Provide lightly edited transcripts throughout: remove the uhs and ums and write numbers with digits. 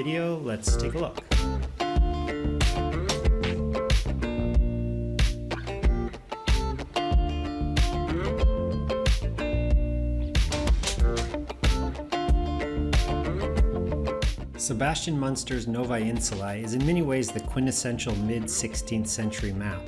video, let's take a look. Sebastian Munster's Novae Insulae is in many ways the quintessential mid-16th century map,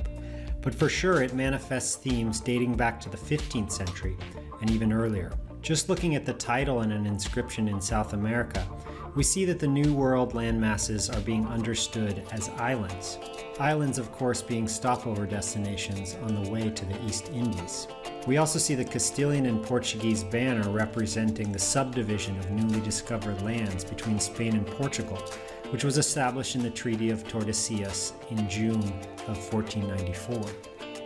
but for sure it manifests themes dating back to the 15th century and even earlier. Just looking at the title and an inscription in South America, we see that the New World landmasses are being understood as islands. Islands, of course, being stopover destinations on the way to the East Indies. We also see the Castilian and Portuguese banner representing the subdivision of newly discovered lands between Spain and Portugal, which was established in the Treaty of Tordesillas in June of 1494.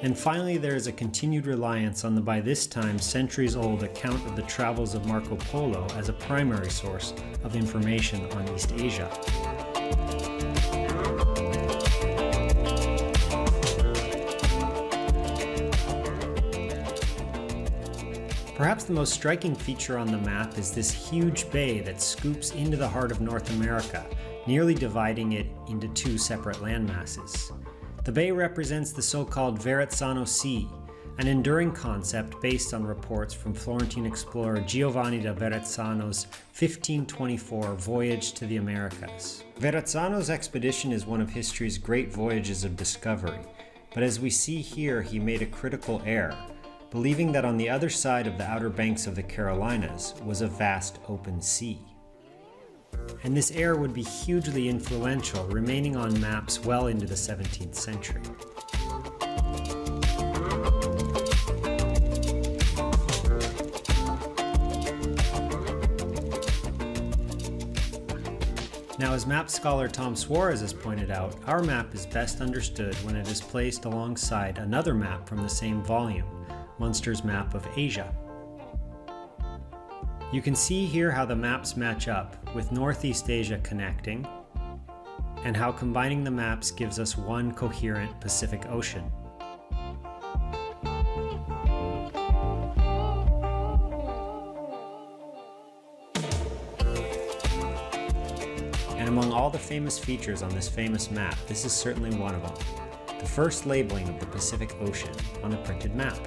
And finally, there is a continued reliance on the by this time centuries-old account of the travels of Marco Polo as a primary source of information on East Asia. Perhaps the most striking feature on the map is this huge bay that scoops into the heart of North America, nearly dividing it into two separate landmasses. The bay represents the so-called Verrazzano Sea, an enduring concept based on reports from Florentine explorer Giovanni da Verrazzano's 1524 voyage to the Americas. Verrazzano's expedition is one of history's great voyages of discovery, but as we see here, he made a critical error, believing that on the other side of the outer banks of the Carolinas was a vast open sea. And this error would be hugely influential, remaining on maps well into the 17th century. Now, as map scholar Tom Suarez has pointed out, our map is best understood when it is placed alongside another map from the same volume, Munster's map of Asia. You can see here how the maps match up, with Northeast Asia connecting, and how combining the maps gives us one coherent Pacific Ocean. And among all the famous features on this famous map, this is certainly one of them: the first labeling of the Pacific Ocean on a printed map.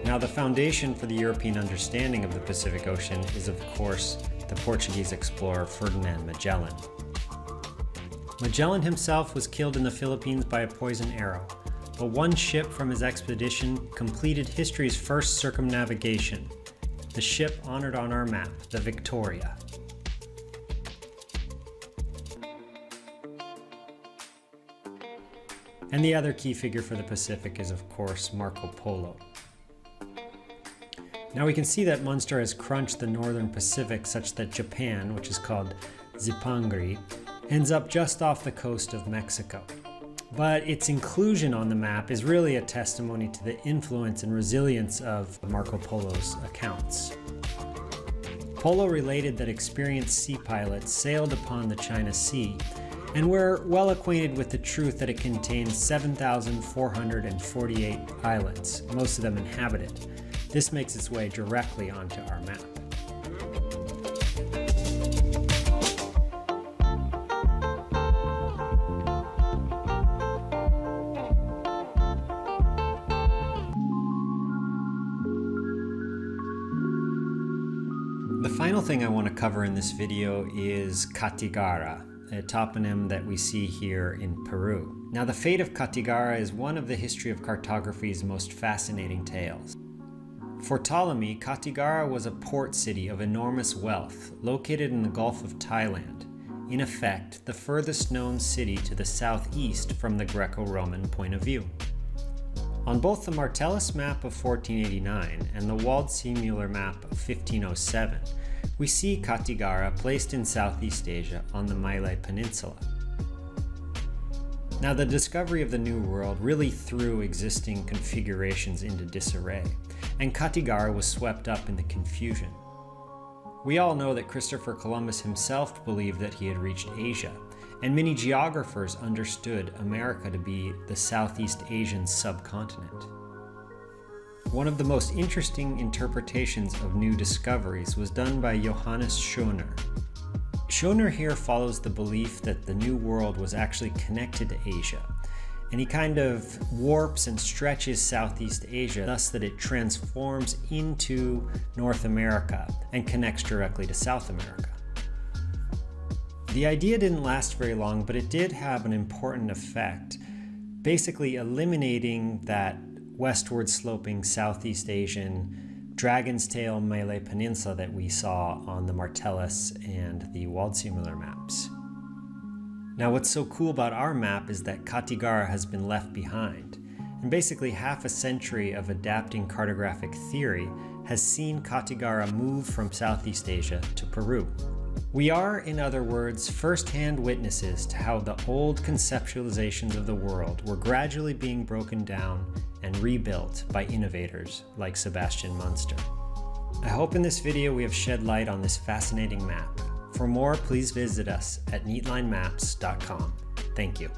Now, the foundation for the European understanding of the Pacific Ocean is, of course, the Portuguese explorer Ferdinand Magellan. Magellan himself was killed in the Philippines by a poison arrow, but one ship from his expedition completed history's first circumnavigation, the ship honored on our map, the Victoria. And the other key figure for the Pacific is, of course, Marco Polo. Now we can see that Munster has crunched the northern Pacific such that Japan, which is called Zipangri, ends up just off the coast of Mexico. But its inclusion on the map is really a testimony to the influence and resilience of Marco Polo's accounts. Polo related that experienced sea pilots sailed upon the China Sea and were well acquainted with the truth that it contains 7,448 islands, most of them inhabited. This makes its way directly onto our map. The final thing I want to cover in this video is Cattigara, a toponym that we see here in Peru. Now, the fate of Cattigara is one of the history of cartography's most fascinating tales. For Ptolemy, Cattigara was a port city of enormous wealth, located in the Gulf of Thailand, in effect the furthest known city to the southeast from the Greco-Roman point of view. On both the Martellus map of 1489 and the Wald-Seemuller map of 1507, we see Cattigara placed in Southeast Asia on the Malay Peninsula. Now, the discovery of the New World really threw existing configurations into disarray, and Cattigara was swept up in the confusion. We all know that Christopher Columbus himself believed that he had reached Asia, and many geographers understood America to be the Southeast Asian subcontinent. One of the most interesting interpretations of new discoveries was done by Johannes Schoner. Schoner here follows the belief that the New World was actually connected to Asia, and he kind of warps and stretches Southeast Asia thus that it transforms into North America and connects directly to South America. The idea didn't last very long, but it did have an important effect, basically eliminating that westward sloping Southeast Asian Dragon's Tail Malay Peninsula that we saw on the Martellus and the Waldseemüller maps. Now what's so cool about our map is that Kathiawar has been left behind, and basically half a century of adapting cartographic theory has seen Kathiawar move from Southeast Asia to Peru. We are, in other words, first-hand witnesses to how the old conceptualizations of the world were gradually being broken down and rebuilt by innovators like Sebastian Munster. I hope in this video we have shed light on this fascinating map. For more, please visit us at neatlinemaps.com. Thank you.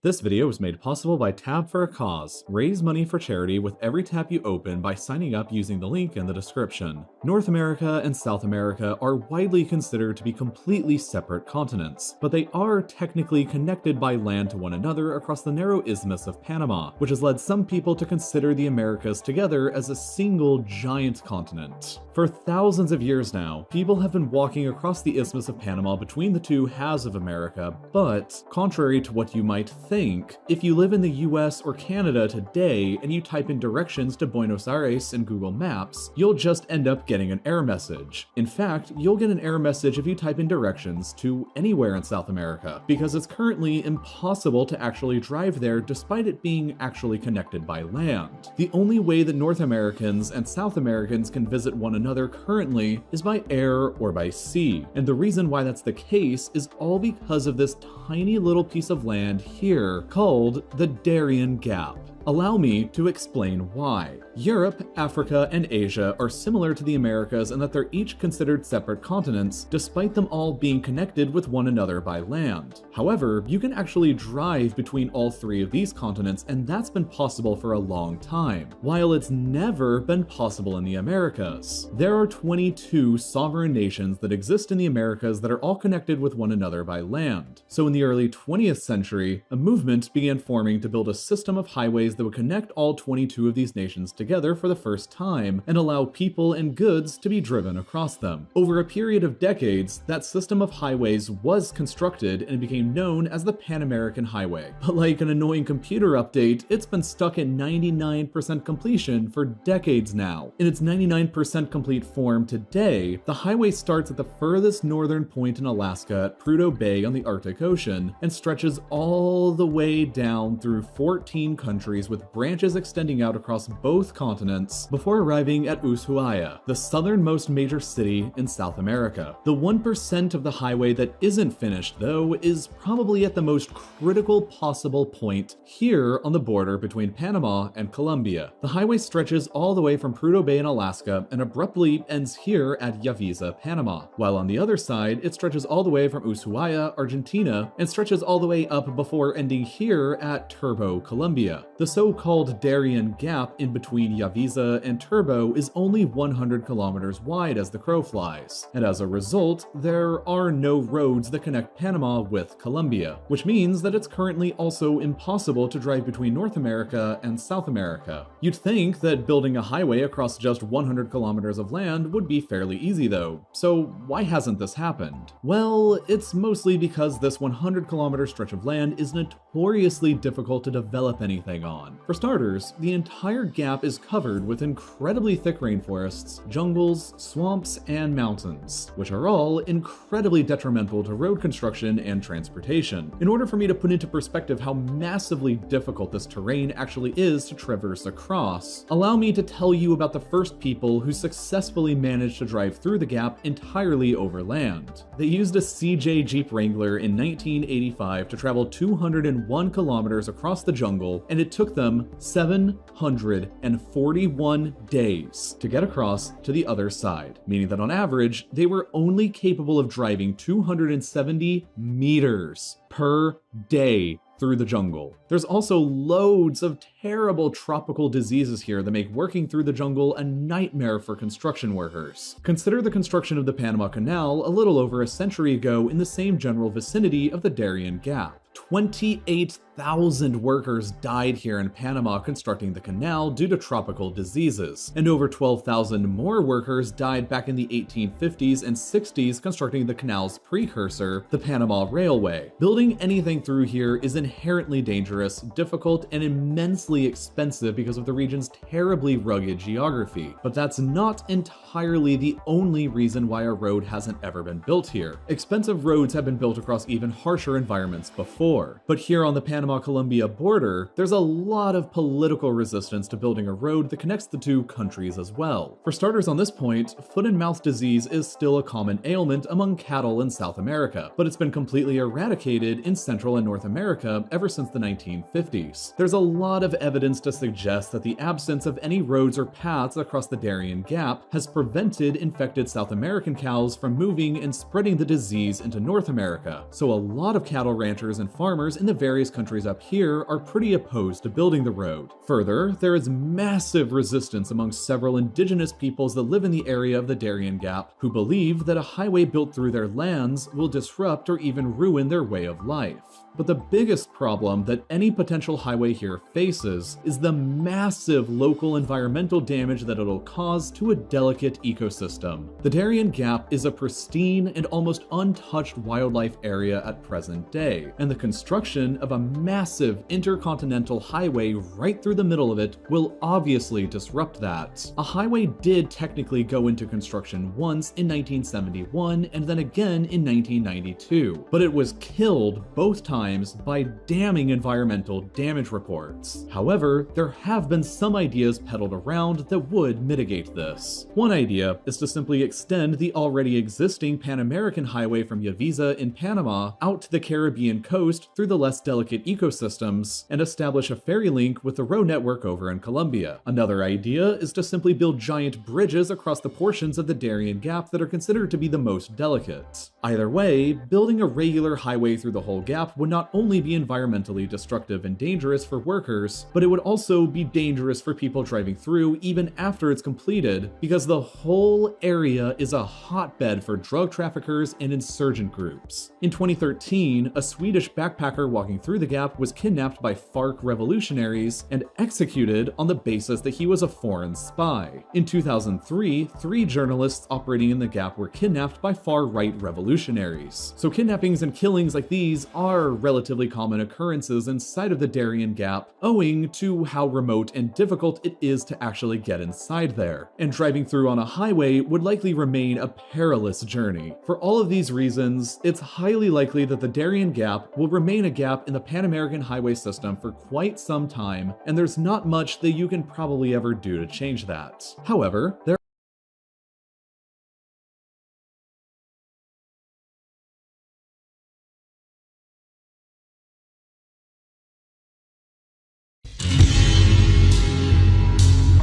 This video was made possible by Tab for a Cause. Raise money for charity with every tab you open by signing up using the link in the description. North America and South America are widely considered to be completely separate continents, but they are technically connected by land to one another across the narrow Isthmus of Panama, which has led some people to consider the Americas together as a single giant continent. For thousands of years now, people have been walking across the Isthmus of Panama between the two halves of America, but contrary to what you might think, if you live in the US or Canada today and you type in directions to Buenos Aires in Google Maps, you'll just end up getting an error message. In fact, you'll get an error message if you type in directions to anywhere in South America, because it's currently impossible to actually drive there despite it being actually connected by land. The only way that North Americans and South Americans can visit one another currently is by air or by sea. And the reason why that's the case is all because of this tiny little piece of land here called the Darien Gap. Allow me to explain why. Europe, Africa, and Asia are similar to the Americas in that they're each considered separate continents, despite them all being connected with one another by land. However, you can actually drive between all three of these continents, and that's been possible for a long time, while it's never been possible in the Americas. There are 22 sovereign nations that exist in the Americas that are all connected with one another by land. So in the early 20th century, a movement began forming to build a system of highways that would connect all 22 of these nations together for the first time and allow people and goods to be driven across them. Over a period of decades, that system of highways was constructed and it became known as the Pan American Highway. But like an annoying computer update, it's been stuck at 99% completion for decades now. In its 99% complete form today, the highway starts at the furthest northern point in Alaska at Prudhoe Bay on the Arctic Ocean and stretches all the way down through 14 countries with branches extending out across both continents before arriving at Ushuaia, the southernmost major city in South America. The 1% of the highway that isn't finished, though, is probably at the most critical possible point here on the border between Panama and Colombia. The highway stretches all the way from Prudhoe Bay in Alaska and abruptly ends here at Yavisa, Panama, while on the other side it stretches all the way from Ushuaia, Argentina, and stretches all the way up before ending here at Turbo, Colombia. The so-called Darien Gap in between Yavisa and Turbo is only 100 kilometers wide as the crow flies, and as a result, there are no roads that connect Panama with Colombia, which means that it's currently also impossible to drive between North America and South America. You'd think that building a highway across just 100 kilometers of land would be fairly easy though, so why hasn't this happened? Well, it's mostly because this 100 kilometer stretch of land is notoriously difficult to develop anything on. on. For starters, the entire gap is covered with incredibly thick rainforests, jungles, swamps, and mountains, which are all incredibly detrimental to road construction and transportation. In order for me to put into perspective how massively difficult this terrain actually is to traverse across, allow me to tell you about the first people who successfully managed to drive through the gap entirely overland. They used a CJ Jeep Wrangler in 1985 to travel 201 kilometers across the jungle, and it took them 741 days to get across to the other side, meaning that on average, they were only capable of driving 270 meters per day through the jungle. There's also loads of terrible tropical diseases here that make working through the jungle a nightmare for construction workers. Consider the construction of the Panama Canal a little over a century ago in the same general vicinity of the Darien Gap. 28,000 workers died here in Panama constructing the canal due to tropical diseases, and over 12,000 more workers died back in the 1850s and 60s constructing the canal's precursor, the Panama Railway. Building anything through here is inherently dangerous, difficult, and immensely expensive because of the region's terribly rugged geography. But that's not entirely the only reason why a road hasn't ever been built here. Expensive roads have been built across even harsher environments before. But here on the Panama-Colombia border, there's a lot of political resistance to building a road that connects the two countries as well. For starters on this point, foot and mouth disease is still a common ailment among cattle in South America, but it's been completely eradicated in Central and North America ever since the 1950s. There's a lot of evidence to suggest that the absence of any roads or paths across the Darien Gap has prevented infected South American cows from moving and spreading the disease into North America. So a lot of cattle ranchers and farmers in the various countries up here are pretty opposed to building the road. Further, there is massive resistance among several indigenous peoples that live in the area of the Darien Gap who believe that a highway built through their lands will disrupt or even ruin their way of life. But the biggest problem that any potential highway here faces is the massive local environmental damage that it'll cause to a delicate ecosystem. The Darien Gap is a pristine and almost untouched wildlife area at present day, and the construction of a massive intercontinental highway right through the middle of it will obviously disrupt that. A highway did technically go into construction once in 1971 and then again in 1992, but it was killed both times by damning environmental damage reports. However, there have been some ideas peddled around that would mitigate this. One idea is to simply extend the already existing Pan American Highway from Yavisa in Panama out to the Caribbean coast through the less delicate ecosystems and establish a ferry link with the road network over in Colombia. Another idea is to simply build giant bridges across the portions of the Darien Gap that are considered to be the most delicate. Either way, building a regular highway through the whole gap would not only be environmentally destructive and dangerous for workers, but it would also be dangerous for people driving through even after it's completed, because the whole area is a hotbed for drug traffickers and insurgent groups. In 2013, a Swedish backpacker walking through the gap was kidnapped by FARC revolutionaries and executed on the basis that he was a foreign spy. In 2003, 3 journalists operating in the gap were kidnapped by far-right revolutionaries. So kidnappings and killings like these are relatively common occurrences inside of the Darien Gap, owing to how remote and difficult it is to actually get inside there. And driving through on a highway would likely remain a perilous journey. For all of these reasons, it's highly likely that the Darien Gap will remain a gap in the Pan American highway system for quite some time, and there's not much that you can probably ever do to change that. However, there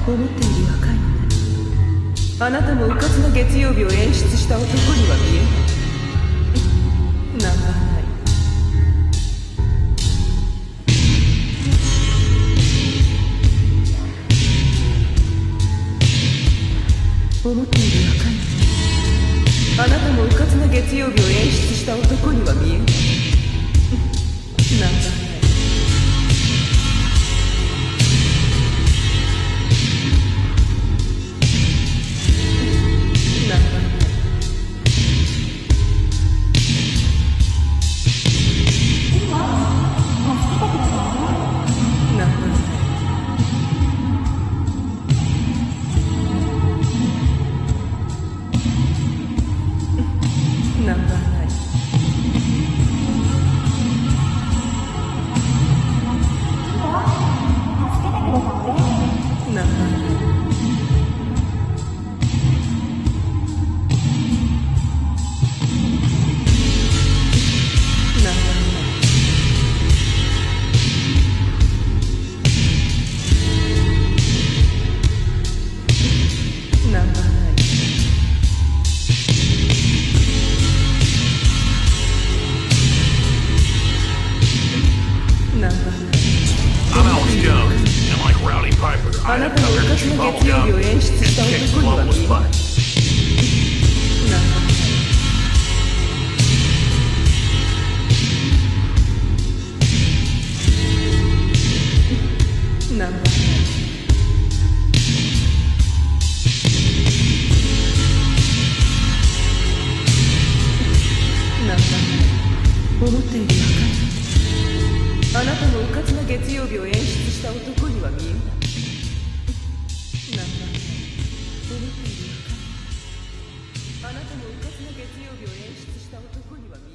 思っている赤いのね。あなたもうかつな月曜日を演出した男には見えない。長い。思っている赤いのね。あなたもうかつな月曜日を演出した男には見えない。長い。長い。思っているのかい。あなたもうかつな月曜日を演出した男には見え